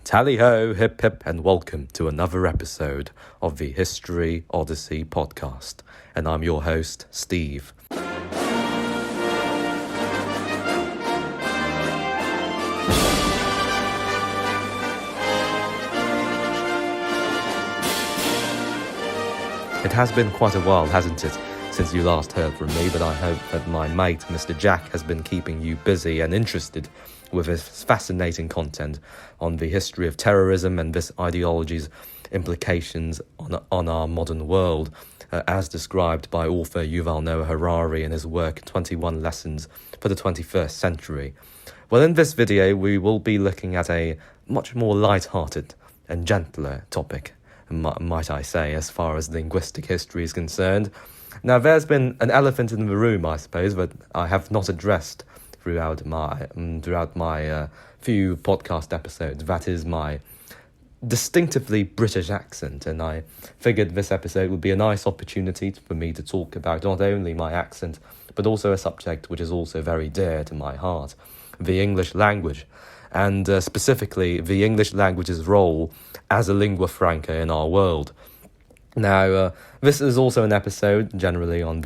Tally-ho, hip-hip, and welcome to another episode of the History Odyssey podcast. And I'm your host, Steve. It has been quite a while, hasn't it, since you last heard from me, but I hope that my mate, Mr. Jack, has been keeping you busy and interested with his fascinating content on the history of terrorism and this ideology's implications on our modern world, as described by author Yuval Noah Harari in his work 21 Lessons for the 21st Century. Well, in this video, we will be looking at a much more light-hearted and gentler topic, might I say, as far as linguistic history is concerned. Now, there's been an elephant in the room, I suppose, that I have not addressed throughout my few podcast episodes. That is my distinctively British accent, and I figured this episode would be a nice opportunity for me to talk about not only my accent, but also a subject which is also very dear to my heart, the English language, and specifically the English language's role as a lingua franca in our world. Now, this is also an episode generally on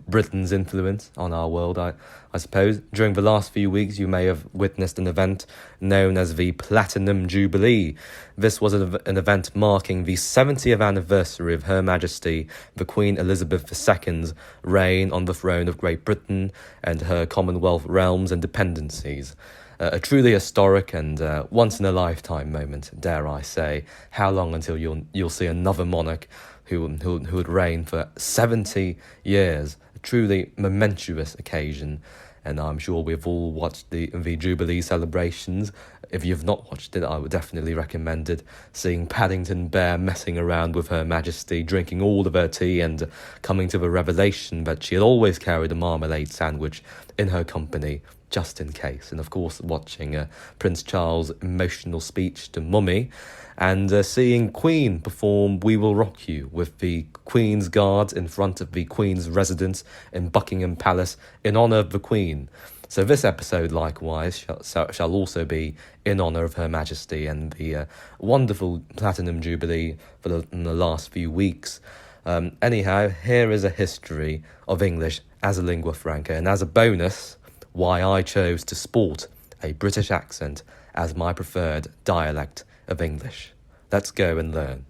Britain's influence on our world, I suppose. During the last few weeks, you may have witnessed an event known as the Platinum Jubilee. This was an event marking the 70th anniversary of Her Majesty, the Queen Elizabeth II's reign on the throne of Great Britain and her Commonwealth realms and dependencies. A truly historic and once-in-a-lifetime moment, dare I say. How long until you'll see another monarch who would reign for 70 years? A truly momentous occasion, and I'm sure we've all watched the Jubilee celebrations. If you've not watched it, I would definitely recommend it. Seeing Paddington Bear messing around with Her Majesty, drinking all of her tea and coming to the revelation that she had always carried a marmalade sandwich in her company, just in case. And of course, watching Prince Charles' emotional speech to Mummy, and seeing Queen perform We Will Rock You with the Queen's Guards in front of the Queen's residence in Buckingham Palace in honour of the Queen. So this episode, likewise, shall also be in honour of Her Majesty and the wonderful Platinum Jubilee in the last few weeks. Anyhow, here is a history of English as a lingua franca, and as a bonus, why I chose to sport a British accent as my preferred dialect of English. Let's go and learn.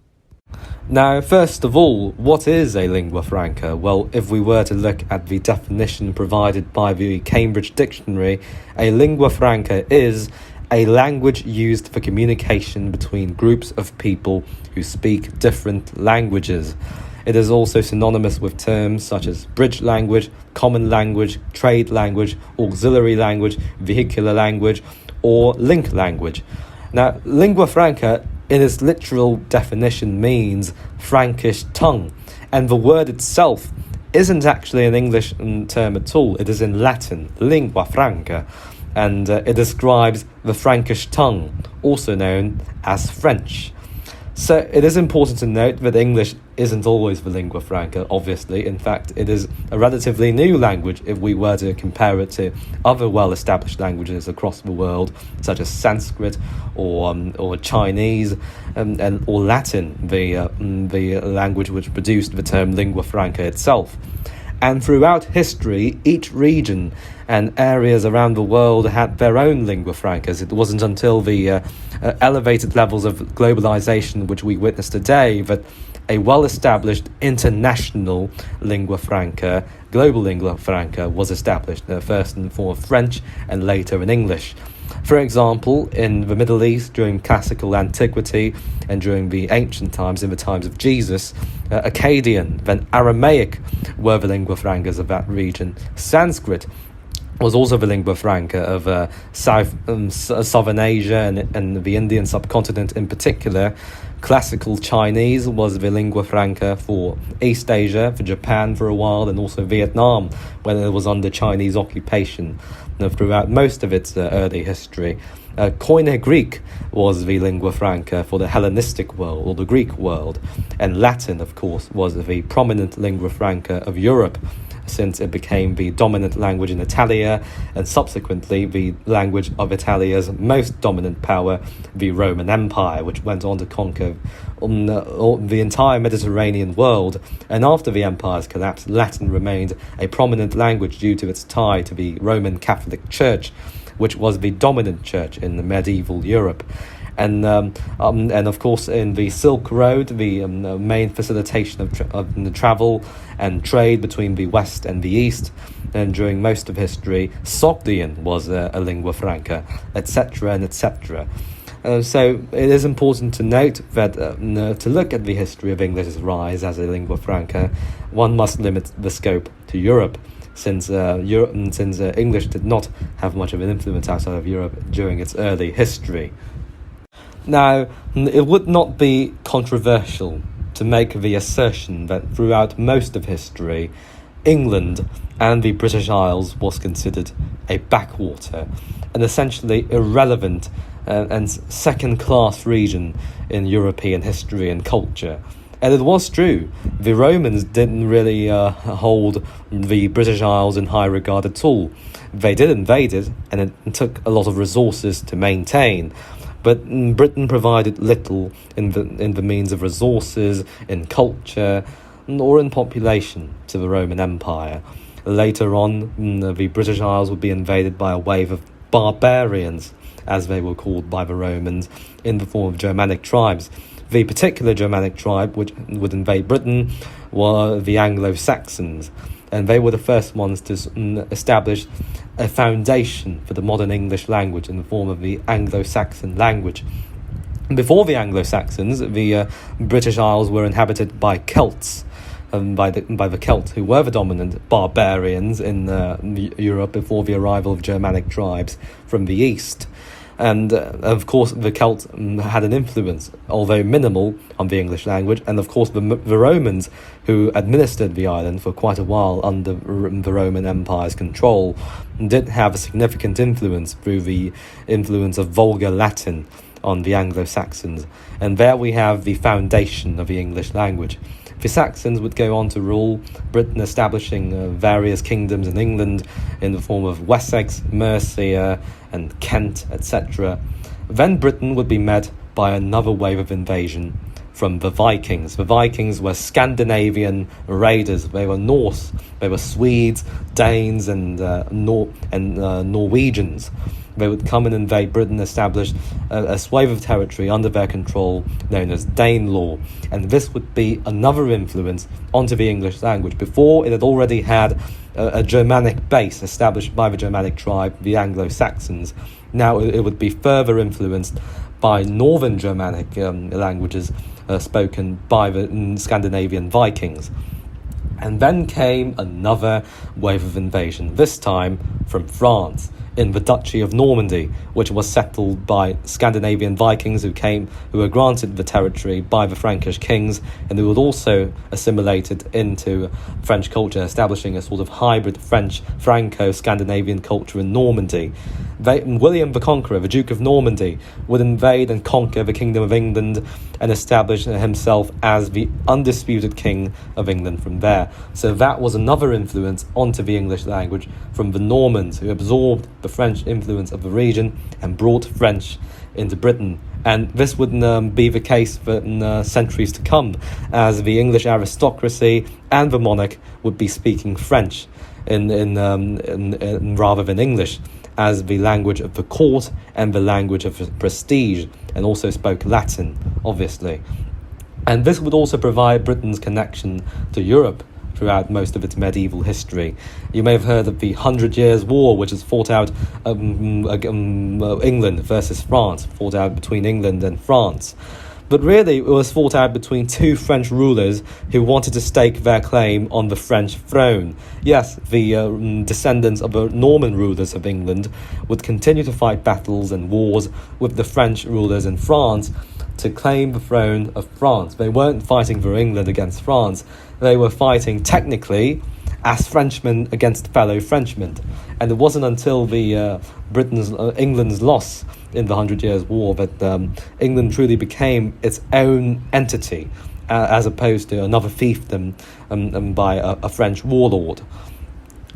Now, first of all, what is a lingua franca? Well, if we were to look at the definition provided by the Cambridge Dictionary, a lingua franca is a language used for communication between groups of people who speak different languages. It is also synonymous with terms such as bridge language, common language, trade language, auxiliary language, vehicular language, or link language. Now, lingua franca, in its literal definition, means Frankish tongue, and the word itself isn't actually an English term at all. It is in Latin, lingua franca, and it describes the Frankish tongue, also known as French. So it is important to note that English isn't always the lingua franca, obviously. In fact, it is a relatively new language if we were to compare it to other well-established languages across the world, such as Sanskrit or Chinese or Latin, the language which produced the term lingua franca itself. And throughout history, each region and areas around the world had their own lingua francas. It wasn't until the elevated levels of globalization which we witness today that a well-established international lingua franca, global lingua franca, was established, first in the form of French and later in English. For example, in the Middle East during classical antiquity and during the ancient times, in the times of Jesus, Akkadian, then Aramaic were the lingua francas of that region. Sanskrit was also the lingua franca of Southern Asia and the Indian subcontinent in particular. Classical Chinese was the lingua franca for East Asia, for Japan for a while, and also Vietnam when it was under Chinese occupation throughout most of its early history. Koine Greek was the lingua franca for the Hellenistic world, or the Greek world, and Latin, of course, was the prominent lingua franca of Europe, since it became the dominant language in Italia, and subsequently the language of Italia's most dominant power, the Roman Empire, which went on to conquer the entire Mediterranean world. And after the empire's collapse, Latin remained a prominent language due to its tie to the Roman Catholic Church, which was the dominant church in medieval Europe. And of course, in the Silk Road, the main facilitation of the travel and trade between the West and the East, and during most of history, Sogdian was a lingua franca, etc. and etc. So it is important to note that to look at the history of English's rise as a lingua franca, one must limit the scope to Europe, since English did not have much of an influence outside of Europe during its early history. Now, it would not be controversial to make the assertion that throughout most of history, England and the British Isles was considered a backwater, an essentially irrelevant and second-class region in European history and culture. And it was true. The Romans didn't really hold the British Isles in high regard at all. They did invade it, and it took a lot of resources to maintain. But Britain provided little in the means of resources, in culture, or in population to the Roman Empire. Later on, the British Isles would be invaded by a wave of barbarians, as they were called by the Romans, in the form of Germanic tribes. The particular Germanic tribe which would invade Britain were the Anglo-Saxons, and they were the first ones to establish a foundation for the modern English language in the form of the Anglo-Saxon language. Before the Anglo-Saxons, the British Isles were inhabited by Celts, by the Celts, who were the dominant barbarians in Europe before the arrival of Germanic tribes from the east. And of course, the Celts had an influence, although minimal, on the English language. And of course, the Romans, who administered the island for quite a while under the Roman Empire's control, did have a significant influence through the influence of Vulgar Latin on the Anglo-Saxons. And there we have the foundation of the English language. The Saxons would go on to rule Britain, establishing various kingdoms in England in the form of Wessex, Mercia, and Kent, etc. Then Britain would be met by another wave of invasion from the Vikings. The Vikings were Scandinavian raiders. They were Norse. They were Swedes, Danes, and Norwegians. They would come and invade Britain, establish a swathe of territory under their control known as Danelaw. And this would be another influence onto the English language. Before, it had already had a Germanic base established by the Germanic tribe, the Anglo-Saxons. Now it would be further influenced by Northern Germanic languages spoken by the Scandinavian Vikings. And then came another wave of invasion, this time from France, in the Duchy of Normandy, which was settled by Scandinavian Vikings who were granted the territory by the Frankish kings, and who had also assimilated into French culture, establishing a sort of hybrid French Franco-Scandinavian culture in Normandy. William the Conqueror, the Duke of Normandy, would invade and conquer the Kingdom of England and establish himself as the undisputed king of England from there. So that was another influence onto the English language from the Normans, who absorbed the French influence of the region and brought French into Britain. And this would be the case for centuries to come, as the English aristocracy and the monarch would be speaking French in rather than English, as the language of the court and the language of prestige, and also spoke Latin, obviously. And this would also provide Britain's connection to Europe throughout most of its medieval history. You may have heard of the 100 Years' War, which is fought out England versus France, fought out between England and France. But really, it was fought out between two French rulers who wanted to stake their claim on the French throne. Yes, the descendants of the Norman rulers of England would continue to fight battles and wars with the French rulers in France to claim the throne of France. They weren't fighting for England against France. They were fighting, technically, as Frenchmen against fellow Frenchmen. And it wasn't until England's loss in the 100 Years' War that England truly became its own entity, as opposed to another fiefdom by a French warlord.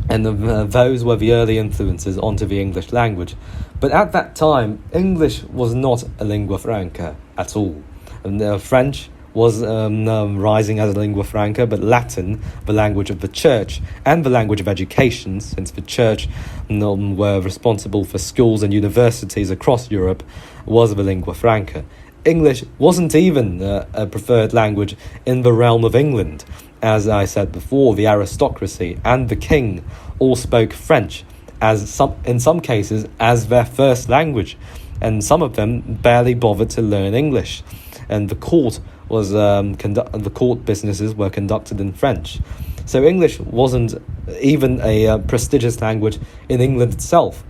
And those were the early influences onto the English language. But at that time, English was not a lingua franca at all. And French was rising as a lingua franca, but Latin, the language of the church, and the language of education, since the church were responsible for schools and universities across Europe, was the lingua franca. English wasn't even a preferred language in the realm of England. As I said before, the aristocracy and the king all spoke French, in some cases as their first language, and some of them barely bothered to learn English. And the court the court businesses were conducted in French. So English wasn't even a prestigious language in England itself.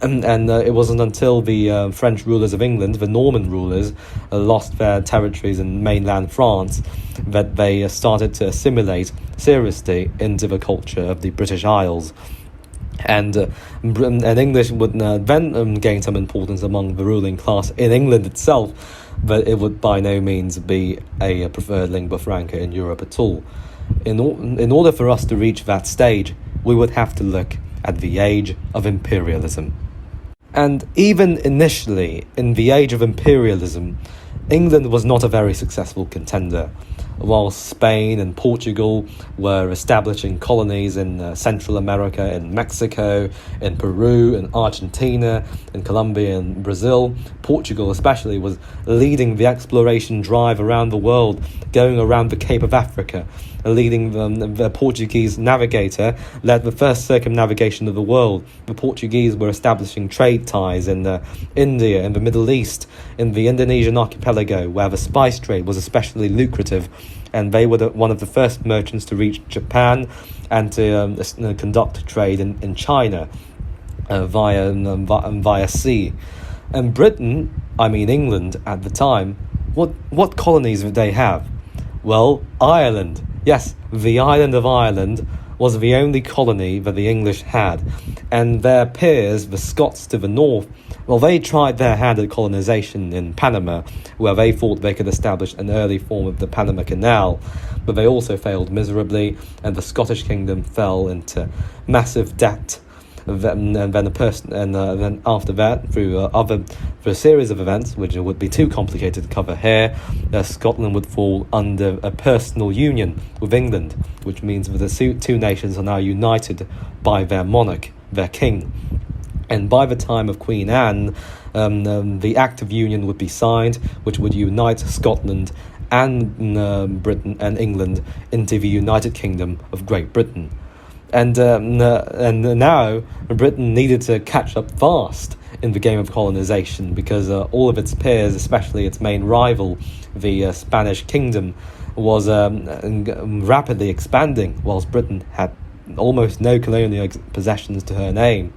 And it wasn't until the French rulers of England, the Norman rulers, lost their territories in mainland France, that they started to assimilate seriously into the culture of the British Isles. And English would then gain some importance among the ruling class in England itself, but it would by no means be a preferred lingua franca in Europe at all. In order for us to reach that stage, we would have to look at the age of imperialism. And even initially, in the age of imperialism, England was not a very successful contender. While Spain and Portugal were establishing colonies in Central America, in Mexico, in Peru, in Argentina, in Colombia and Brazil, Portugal especially was leading the exploration drive around the world, going around the Cape of Africa. Leading the Portuguese navigator led the first circumnavigation of the world. The Portuguese were establishing trade ties in India, in the Middle East, in the Indonesian archipelago, where the spice trade was especially lucrative, and they were one of the first merchants to reach Japan and to conduct trade in China via sea. And Britain, I mean England at the time, what colonies did they have? Well, Ireland. Yes, the island of Ireland was the only colony that the English had, and their peers, the Scots to the north, well, they tried their hand at colonization in Panama, where they thought they could establish an early form of the Panama Canal, but they also failed miserably, and the Scottish kingdom fell into massive debt. And then after that, through a series of events, which would be too complicated to cover here, Scotland would fall under a personal union with England, which means that the two nations are now united by their monarch, their king. And by the time of Queen Anne, the Act of Union would be signed, which would unite Scotland and Britain and England into the United Kingdom of Great Britain. And now Britain needed to catch up fast in the game of colonization, because all of its peers, especially its main rival, the Spanish kingdom, was rapidly expanding, whilst Britain had almost no colonial possessions to her name.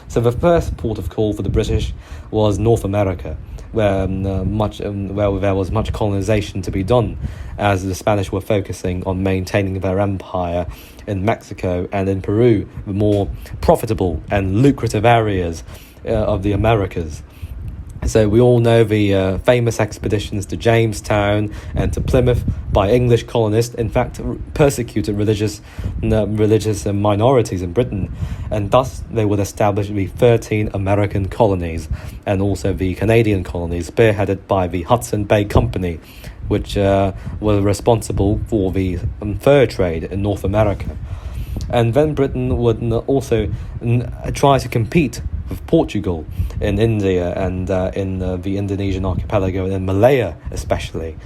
So the first port of call for the British was North America, where there was much colonization to be done, as the Spanish were focusing on maintaining their empire in Mexico and in Peru, the more profitable and lucrative areas of the Americas. So we all know the famous expeditions to Jamestown and to Plymouth by English colonists, in fact persecuted religious minorities in Britain, and thus they would establish the 13 American colonies and also the Canadian colonies, spearheaded by the Hudson Bay Company, which were responsible for the fur trade in North America. And then Britain would also try to compete with Portugal in India and in the Indonesian archipelago and in Malaya especially,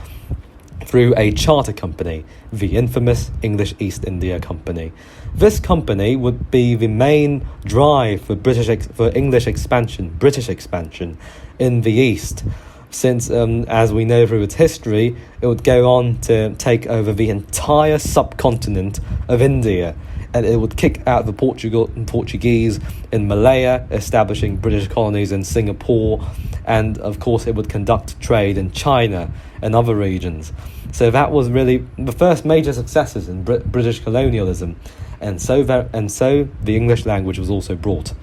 through a charter company, the infamous English East India Company. This company would be the main drive for British expansion in the East, since, as we know through its history, it would go on to take over the entire subcontinent of India, and it would kick out the Portuguese in Malaya, establishing British colonies in Singapore, and of course it would conduct trade in China and other regions. So that was really the first major successes in British colonialism, and so the English language was also brought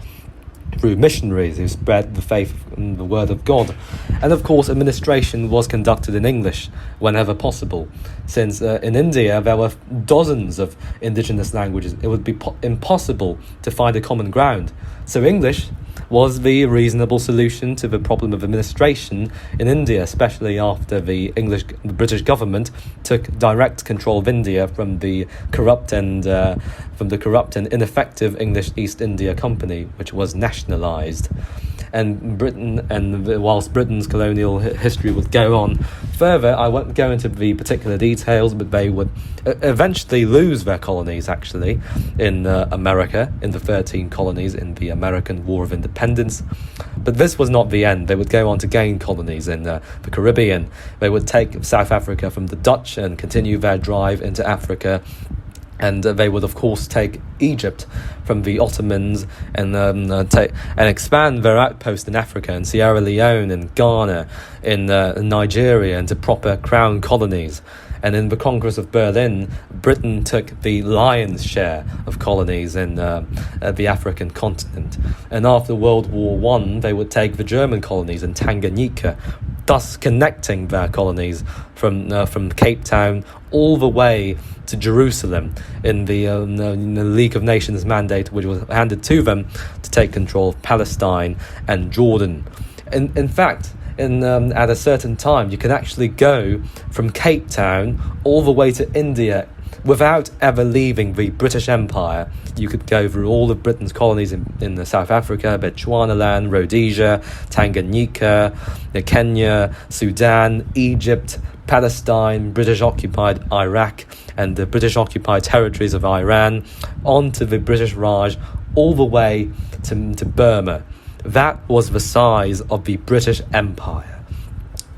through missionaries who spread the faith and the word of God. And of course, administration was conducted in English whenever possible, since in India there were dozens of indigenous languages. It would be impossible to find a common ground. So English was the reasonable solution to the problem of administration in India, especially after the British government took direct control of India from the corrupt and ineffective English East India Company, which was nationalised. And whilst Britain's colonial history would go on further, I won't go into the particular details, but they would eventually lose their colonies, actually, in America, in the 13 colonies in the American War of Independence. But this was not the end. They would go on to gain colonies in the Caribbean. They would take South Africa from the Dutch and continue their drive into Africa. And they would, of course, take Egypt from the Ottomans and expand their outpost in Africa, in Sierra Leone, in Ghana, in Nigeria, into proper crown colonies. And in the Congress of Berlin, Britain took the lion's share of colonies in the African continent. And after World War I, they would take the German colonies in Tanganyika, thus connecting their colonies from Cape Town all the way to Jerusalem in the League of Nations mandate, which was handed to them to take control of Palestine and Jordan. In fact, at a certain time, you can actually go from Cape Town all the way to India without ever leaving the British Empire. You could go through all of Britain's colonies in South Africa, Bechuanaland, Rhodesia, Tanganyika, Kenya, Sudan, Egypt, Palestine, British-occupied Iraq, and the British-occupied territories of Iran, onto the British Raj, all the way to Burma. That was the size of the British Empire.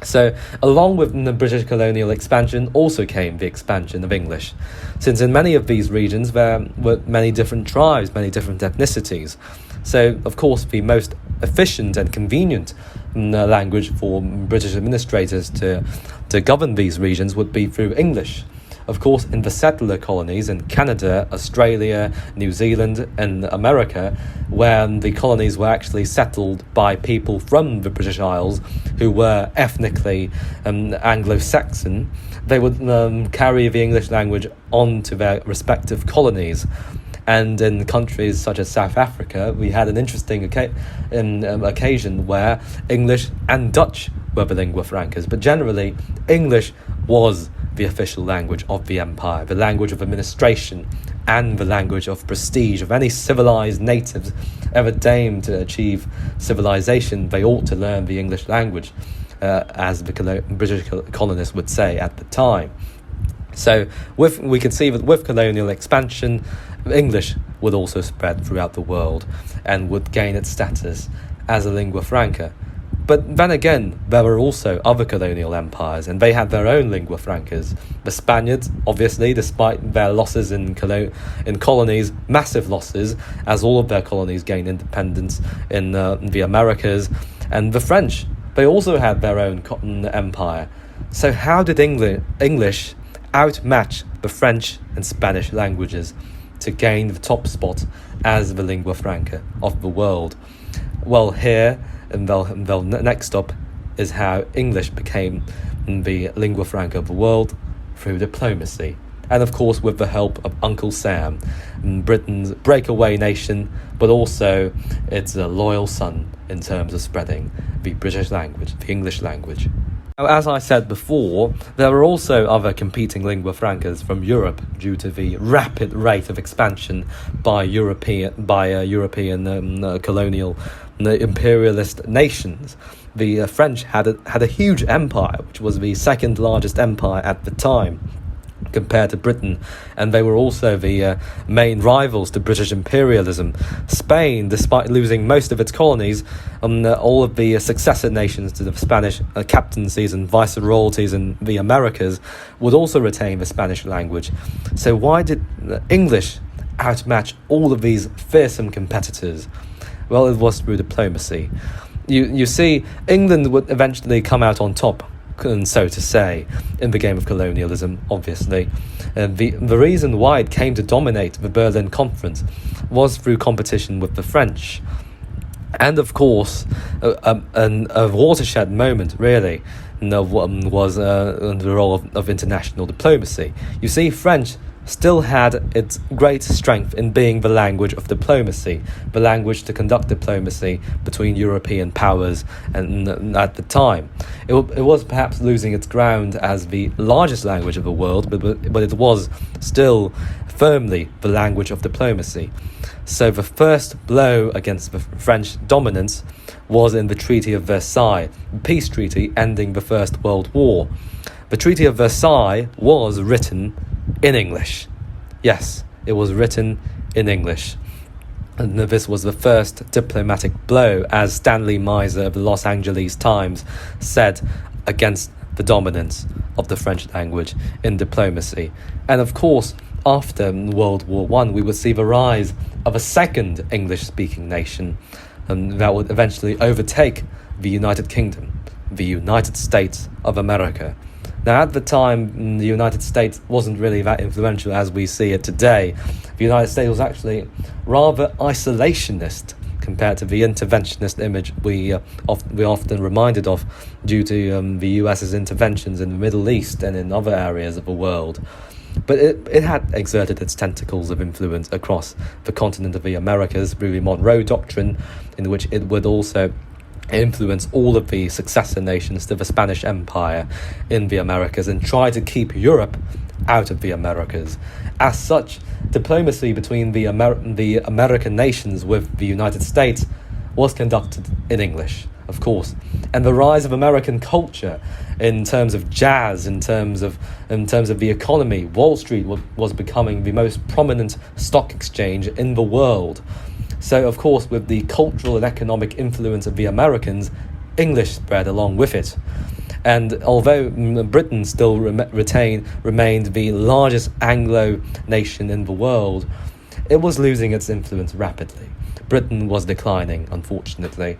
So, along with the British colonial expansion also came the expansion of English, since in many of these regions there were many different tribes, many different ethnicities. So, of course, the most efficient and convenient language for British administrators to govern these regions would be through English. Of course, in the settler colonies in Canada, Australia, New Zealand, and America, where the colonies were actually settled by people from the British Isles who were ethnically Anglo-Saxon, they would carry the English language on to their respective colonies. And in countries such as South Africa, we had an interesting occasion where English and Dutch were the lingua francas, but generally English was the official language of the empire, the language of administration, and the language of prestige. If any civilized natives ever deigned to achieve civilization, they ought to learn the English language, as the British colonists would say at the time. So we can see that with colonial expansion, English would also spread throughout the world and would gain its status as a lingua franca. But then again, there were also other colonial empires, and they had their own lingua francas. The Spaniards, obviously, despite their losses in colonies, massive losses, as all of their colonies gained independence in the Americas. And the French, they also had their own empire. So how did English outmatch the French and Spanish languages to gain the top spot as the lingua franca of the world? Well, here, and next stop is how English became the lingua franca of the world through diplomacy. And of course with the help of Uncle Sam, Britain's breakaway nation, but also its loyal son in terms of spreading the British language, the English language. Now, as I said before, there were also other competing lingua francas from Europe due to the rapid rate of expansion by European colonial imperialist nations. The French had a huge empire, which was the second largest empire at the time compared to Britain, and they were also the main rivals to British imperialism. Spain, despite losing most of its colonies, all of the successor nations to the Spanish captaincies and viceroyalties in the Americas would also retain the Spanish language. So why did English outmatch all of these fearsome competitors? Well, it was through diplomacy. You see, England would eventually come out on top, and so to say, in the game of colonialism, obviously. The reason why it came to dominate the Berlin Conference was through competition with the French. And of course, a watershed moment, really, was the role of international diplomacy. You see, French still had its great strength in being the language of diplomacy, the language to conduct diplomacy between European powers and at the time. It was perhaps losing its ground as the largest language of the world, but it was still firmly the language of diplomacy. So the first blow against the French dominance was in the Treaty of Versailles, the peace treaty ending the First World War. The Treaty of Versailles was written in English. Yes, it was written in English. And this was the first diplomatic blow, as Stanley Miser of the Los Angeles Times said, against the dominance of the French language in diplomacy. And of course, after World War I, we would see the rise of a second English-speaking nation that would eventually overtake the United Kingdom, the United States of America. Now, at the time, the United States wasn't really that influential as we see it today. The United States was actually rather isolationist compared to the interventionist image we often reminded of due to the US's interventions in the Middle East and in other areas of the world. But it had exerted its tentacles of influence across the continent of the Americas through the Monroe Doctrine, in which it would also influence all of the successor nations to the Spanish Empire in the Americas and try to keep Europe out of the Americas. As such, diplomacy between the American nations with the United States was conducted in English, of course. And the rise of American culture in terms of jazz, in terms of the economy, Wall Street was becoming the most prominent stock exchange in the world. So, of course, with the cultural and economic influence of the Americans, English spread along with it. And although Britain still remained the largest Anglo nation in the world, it was losing its influence rapidly. Britain was declining, unfortunately.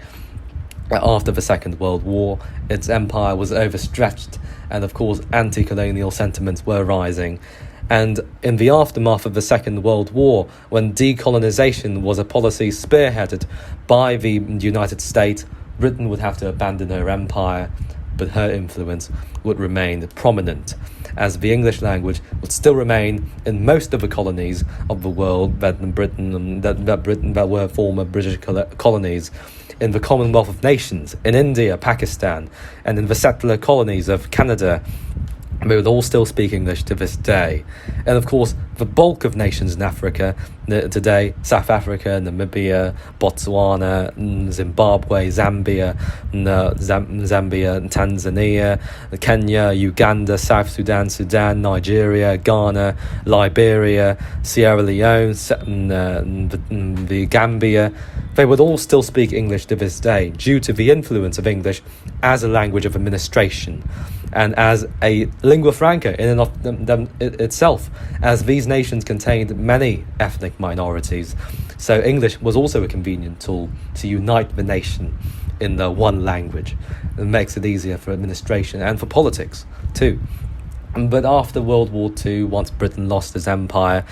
After the Second World War, its empire was overstretched, and of course anti-colonial sentiments were rising. And in the aftermath of the Second World War, when decolonization was a policy spearheaded by the United States, Britain would have to abandon her empire, but her influence would remain prominent, as the English language would still remain in most of the colonies of the world that were former British colonies, in the Commonwealth of Nations, in India, Pakistan, and in the settler colonies of Canada. They would all still speak English to this day. And of course, the bulk of nations in Africa today, South Africa, Namibia, Botswana, Zimbabwe, Zambia, Tanzania, Kenya, Uganda, South Sudan, Nigeria, Ghana, Liberia, Sierra Leone, the Gambia, they would all still speak English to this day due to the influence of English as a language of administration and as a lingua franca in and of itself, as these nations contained many ethnic minorities. So English was also a convenient tool to unite the nation in the one language. It makes it easier for administration and for politics too. But after World War II, once Britain lost its empire,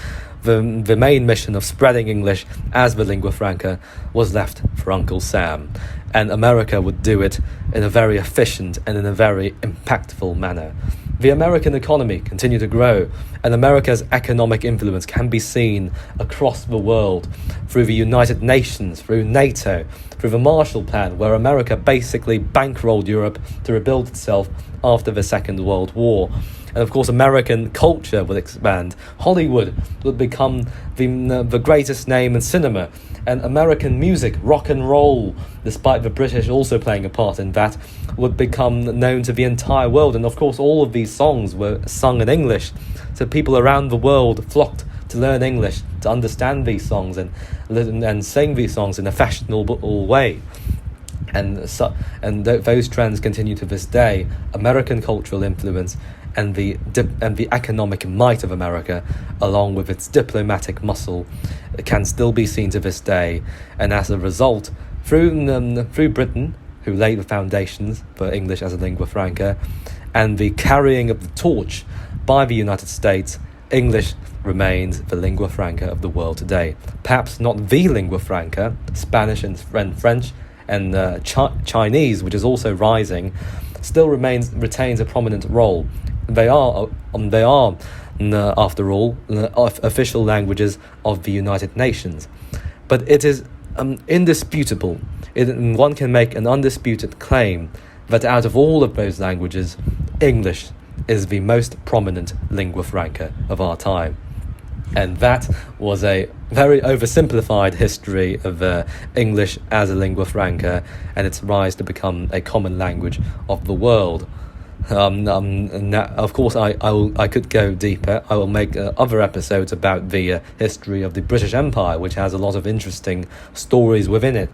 the main mission of spreading English as the lingua franca was left for Uncle Sam, and America would do it in a very efficient and in a very impactful manner. The American economy continued to grow, and America's economic influence can be seen across the world through the United Nations, through NATO, through the Marshall Plan, where America basically bankrolled Europe to rebuild itself after the Second World War. And of course, American culture would expand. Hollywood would become the greatest name in cinema. And American music, rock and roll, despite the British also playing a part in that, would become known to the entire world. And of course, all of these songs were sung in English. So people around the world flocked to learn English, to understand these songs and sing these songs in a fashionable way. And those trends continue to this day. American cultural influence and the economic might of America, along with its diplomatic muscle, can still be seen to this day. And as a result, through Britain, who laid the foundations for English as a lingua franca, and the carrying of the torch by the United States, English remains the lingua franca of the world today. Perhaps not the lingua franca. Spanish and French and Chinese, which is also rising, still retains a prominent role. They are after all, official languages of the United Nations. But it is indisputable. One can make an undisputed claim that out of all of those languages, English is the most prominent lingua franca of our time. And that was a very oversimplified history of English as a lingua franca and its rise to become a common language of the world. Of course, I could go deeper. I will make other episodes about the history of the British Empire, which has a lot of interesting stories within it.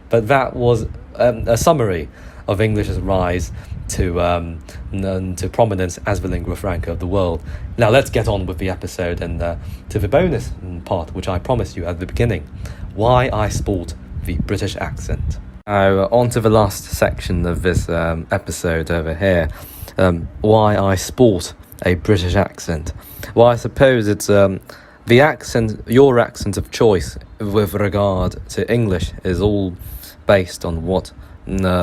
But that was a summary of English's rise to prominence as the lingua franca of the world. Now let's get on with the episode and to the bonus part, which I promised you at the beginning. Why I sport the British accent. Now on to the last section of this episode over here. Why I sport a British accent. Well, I suppose it's the accent, your accent of choice with regard to English is all based on what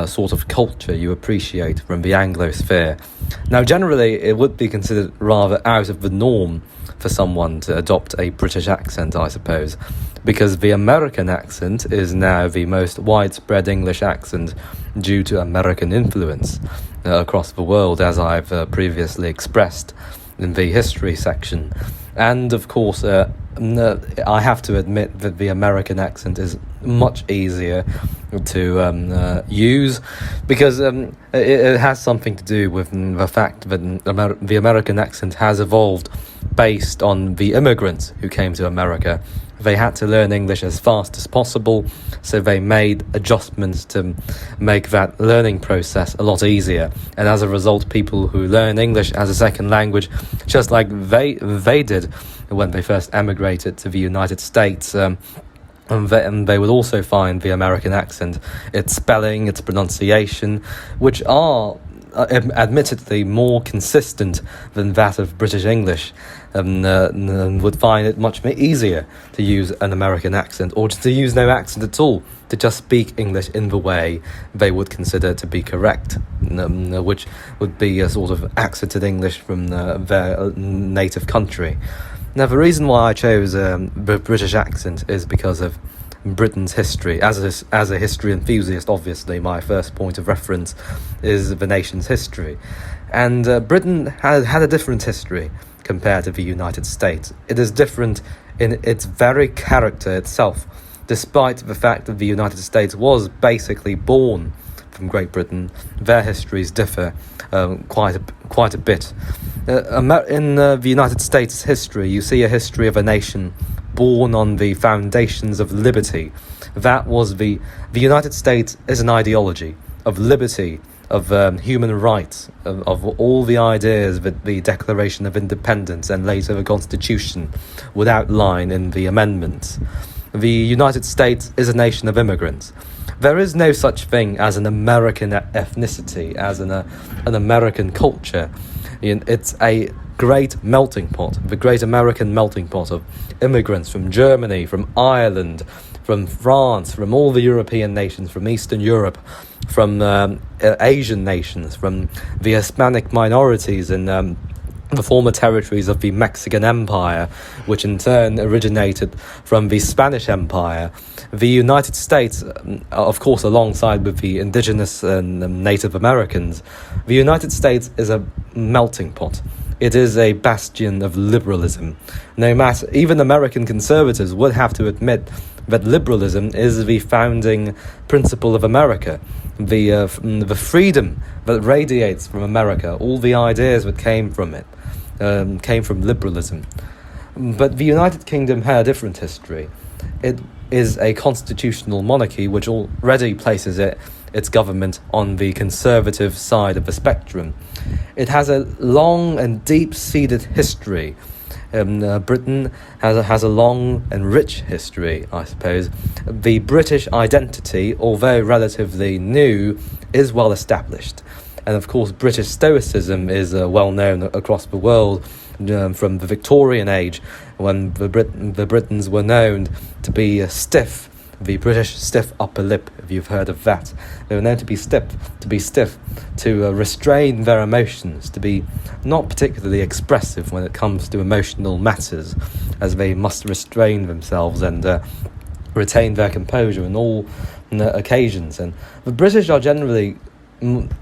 sort of culture you appreciate from the Anglosphere. Now, generally, it would be considered rather out of the norm for someone to adopt a British accent, I suppose, because the American accent is now the most widespread English accent due to American influence across the world, as I've previously expressed in the history section. And of course, I have to admit that the American accent is much easier to use because it has something to do with the fact that the American accent has evolved based on the immigrants who came to America. They had to learn English as fast as possible, so they made adjustments to make that learning process a lot easier. And as a result, people who learn English as a second language, just like they did when they first emigrated to the United States, and they would also find the American accent, its spelling, its pronunciation, which are admittedly more consistent than that of British English, and would find it much easier to use an American accent, or to use no accent at all, to just speak English in the way they would consider to be correct, which would be a sort of accented English from their native country. Now, the reason why I chose the British accent is because of Britain's history. As a history enthusiast, obviously, my first point of reference is the nation's history. And Britain had a different history compared to the United States. It is different in its very character itself, despite the fact that the United States was basically born from Great Britain. Their histories differ quite a bit. In the United States history, you see a history of a nation born on the foundations of liberty. That was the United States is an ideology of liberty, of human rights, of all the ideas that the Declaration of Independence and later the Constitution would outline in the amendments. The United States is a nation of immigrants. There is no such thing as an American ethnicity, as an American culture. It's a great melting pot, the great American melting pot of immigrants from Germany, from Ireland, from France, from all the European nations, from Eastern Europe, from Asian nations, from the Hispanic minorities in the former territories of the Mexican Empire, which in turn originated from the Spanish Empire. The United States, of course, alongside with the indigenous and Native Americans, the United States is a melting pot. It is a bastion of liberalism. No matter, even American conservatives would have to admit that liberalism is the founding principle of America. The freedom that radiates from America, all the ideas that came from it, came from liberalism. But the United Kingdom had a different history. It is a constitutional monarchy which already places its government on the conservative side of the spectrum. It has a long and deep-seated history. Britain has a long and rich history, I suppose. The British identity, although relatively new, is well established. And of course, British Stoicism is well known across the world from the Victorian age, when the Britons were known to be stiff. The British stiff upper lip, if you've heard of that. They were known to be stiff, to restrain their emotions, to be not particularly expressive when it comes to emotional matters, as they must restrain themselves and retain their composure on all occasions. And the British are generally,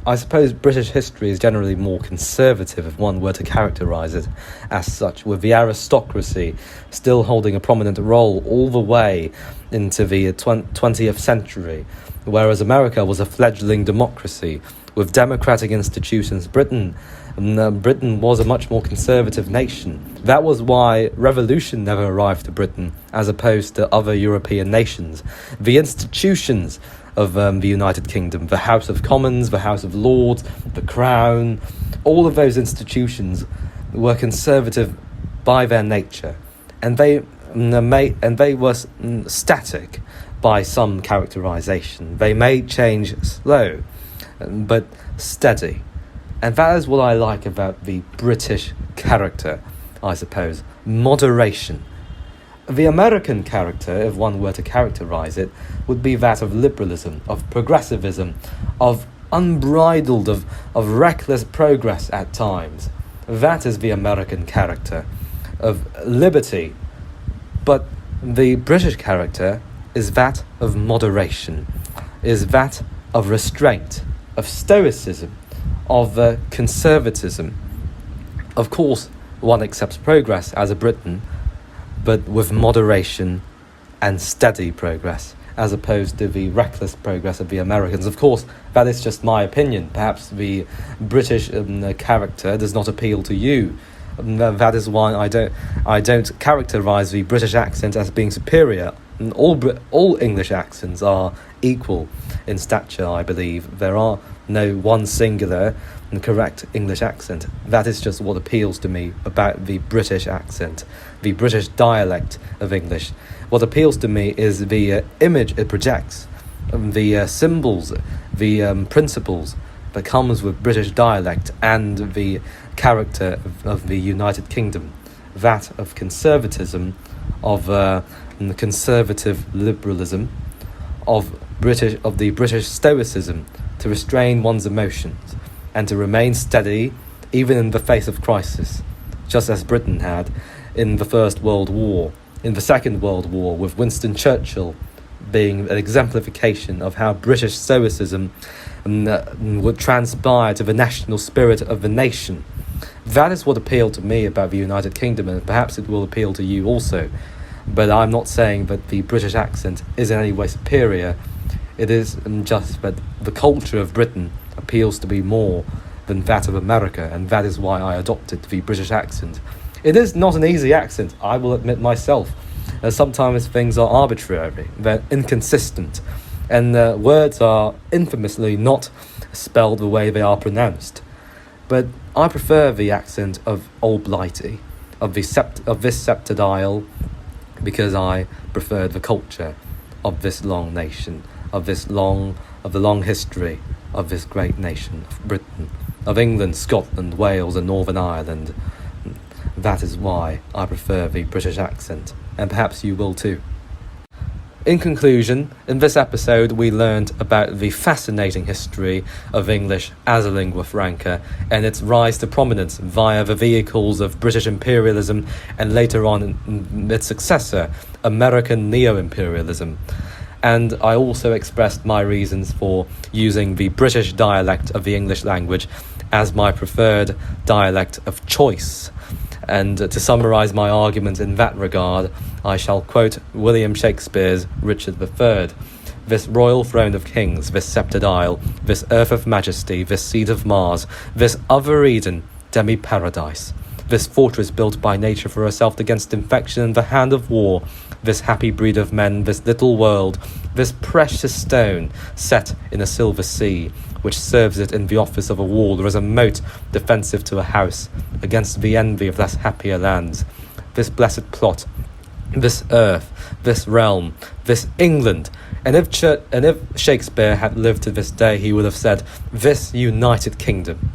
I suppose British history is generally more conservative, if one were to characterise it as such, with the aristocracy still holding a prominent role all the way into the 20th century, whereas America was a fledgling democracy with democratic institutions. Britain was a much more conservative nation. That was why revolution never arrived to Britain, as opposed to other European nations. The institutions of the United Kingdom, the House of Commons, the House of Lords, the Crown, all of those institutions were conservative by their nature, and they were static by some characterization. They may change slow, but steady. And that is what I like about the British character, I suppose. Moderation. The American character, if one were to characterize it, would be that of liberalism, of progressivism, of unbridled, of reckless progress at times. That is the American character, of liberty. But the British character is that of moderation, is that of restraint, of stoicism, of conservatism. Of course, one accepts progress as a Briton, but with moderation and steady progress, as opposed to the reckless progress of the Americans. Of course, that is just my opinion. Perhaps the British character does not appeal to you. That is why I don't characterise the British accent as being superior. All English accents are equal in stature, I believe. There are no one singular and correct English accent. That is just what appeals to me about the British accent, the British dialect of English. What appeals to me is the image it projects, the symbols, the principles that comes with British dialect, and the character of the United Kingdom, that of conservatism, of conservative liberalism, of the British stoicism, to restrain one's emotions and to remain steady even in the face of crisis, just as Britain had in the First World War, in the Second World War, with Winston Churchill being an exemplification of how British stoicism would transpire to the national spirit of the nation. That is what appealed to me about the United Kingdom, and perhaps it will appeal to you also. But I'm not saying that the British accent is in any way superior. It is just that the culture of Britain appeals to me more than that of America, and that is why I adopted the British accent. It is not an easy accent, I will admit myself. Sometimes things are arbitrary, they're inconsistent, and words are infamously not spelled the way they are pronounced. But I prefer the accent of Old Blighty, of this sceptred isle, because I prefer the culture of this long nation, of the long history of this great nation of Britain, of England, Scotland, Wales and Northern Ireland. That is why I prefer the British accent, and perhaps you will too. In conclusion, in this episode we learned about the fascinating history of English as a lingua franca and its rise to prominence via the vehicles of British imperialism and later on its successor, American neo-imperialism. And I also expressed my reasons for using the British dialect of the English language as my preferred dialect of choice. And to summarise my argument in that regard, I shall quote William Shakespeare's Richard III. This royal throne of kings, this sceptred isle, this earth of majesty, this seat of Mars, this other Eden, demi-paradise, this fortress built by nature for herself against infection and the hand of war, this happy breed of men, this little world, this precious stone set in a silver sea, which serves it in the office of a wall, or as a moat defensive to a house, against the envy of less happier lands. This blessed plot, this earth, this realm, this England. And if Shakespeare had lived to this day, he would have said, this United Kingdom.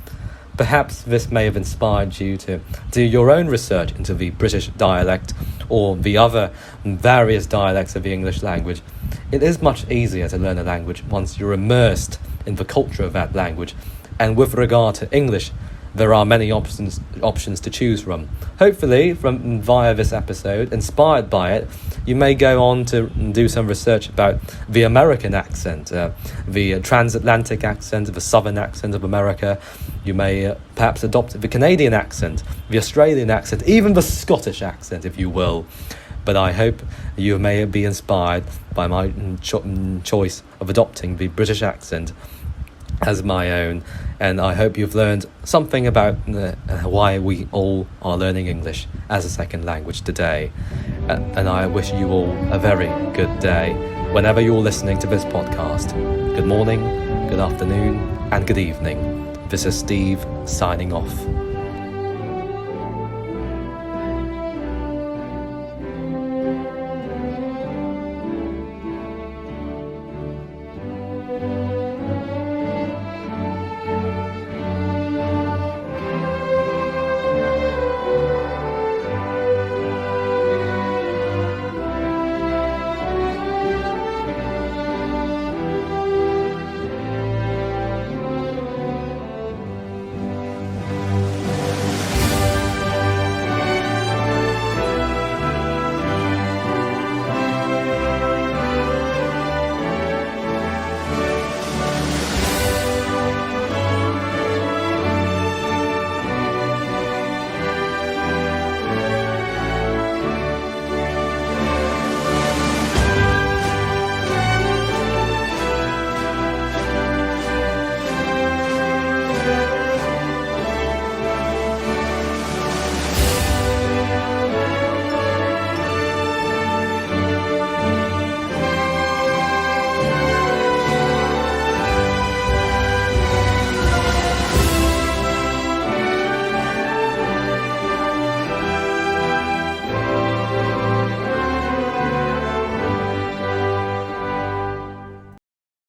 Perhaps this may have inspired you to do your own research into the British dialect or the other various dialects of the English language. It is much easier to learn a language once you're immersed in the culture of that language. And with regard to English, there are many options to choose from. Hopefully, via this episode, inspired by it, you may go on to do some research about the American accent, the transatlantic accent, the southern accent of America. You may perhaps adopt the Canadian accent, the Australian accent, even the Scottish accent, if you will. But I hope you may be inspired by my choice of adopting the British accent as my own, and I hope you've learned something about why we all are learning English as a second language today. And I wish you all a very good day whenever you're listening to this podcast. Good morning, good afternoon, and good evening. This is Steve signing off.